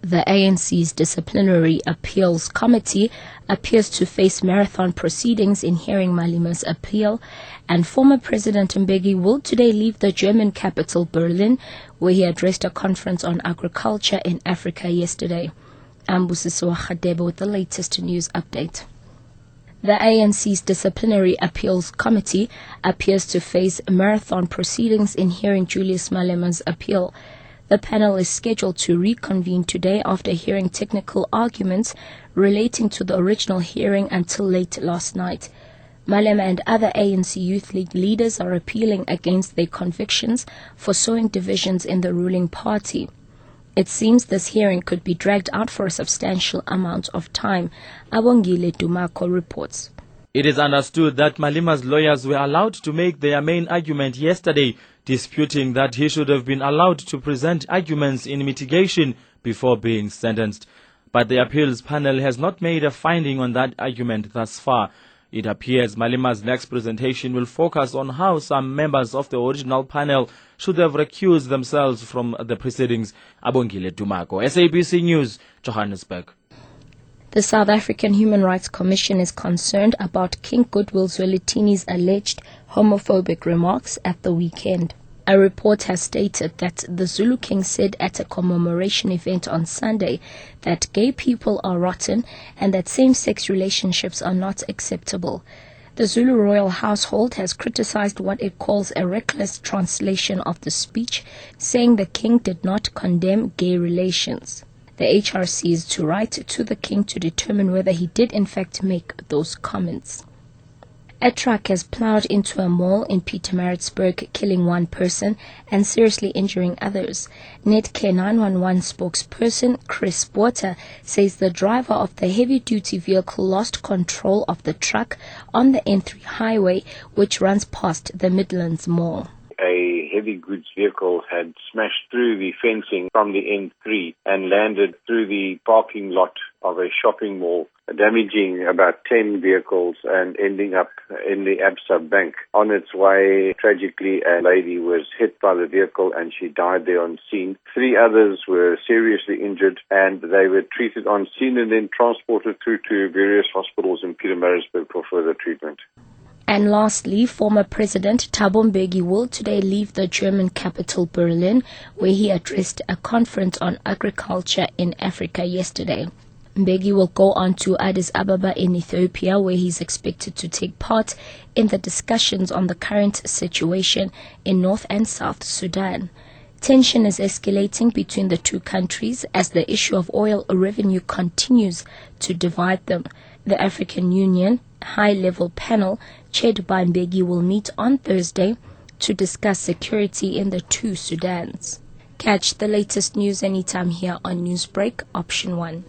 The ANC's disciplinary appeals committee appears to face marathon proceedings in hearing Malema's appeal, and former President Mbeki will today leave the German capital Berlin, where he addressed a conference on agriculture in Africa yesterday. Ambusiso Khadebe with the latest news update. The ANC's disciplinary appeals committee appears to face marathon proceedings in hearing Julius Malema's appeal. The panel is scheduled to reconvene today after hearing technical arguments relating to the original hearing until late last night. Malema and other ANC Youth League leaders are appealing against their convictions for sowing divisions in the ruling party. It seems this hearing could be dragged out for a substantial amount of time. Abongile Dumako reports. It is understood that Malema's lawyers were allowed to make their main argument yesterday, disputing that he should have been allowed to present arguments in mitigation before being sentenced. But the appeals panel has not made a finding on that argument thus far. It appears Malema's next presentation will focus on how some members of the original panel should have recused themselves from the proceedings. Abongile Dumako, SABC News, Johannesburg. The South African Human Rights Commission is concerned about King Goodwill Zwelithini's alleged homophobic remarks at the weekend. A report has stated that the Zulu King said at a commemoration event on Sunday that gay people are rotten and that same-sex relationships are not acceptable. The Zulu royal household has criticized what it calls a reckless translation of the speech, saying the king did not condemn gay relations. The HRC is to write to the king to determine whether he did in fact make those comments. A truck has plowed into a mall in Pietermaritzburg, killing one person and seriously injuring others. Netcare 911 spokesperson Chris Porter says the driver of the heavy-duty vehicle lost control of the truck on the N3 highway, which runs past the Midlands Mall. A heavy goods vehicle had smashed through the fencing from the N3 and landed through the parking lot of a shopping mall, damaging about 10 vehicles and ending up in the Absa Bank. On its way, tragically, a lady was hit by the vehicle and she died there on scene. 3 others were seriously injured and they were treated on scene and then transported through to various hospitals in Pietermaritzburg for further treatment. And lastly, former President Thabo Mbeki will today leave the German capital Berlin, where he addressed a conference on agriculture in Africa yesterday. Mbeki will go on to Addis Ababa in Ethiopia, where he is expected to take part in the discussions on the current situation in North and South Sudan. Tension is escalating between the two countries as the issue of oil revenue continues to divide them. The African Union high-level panel chaired by Mbeki will meet on Thursday to discuss security in the two Sudans. Catch the latest news anytime here on Newsbreak, Option 1.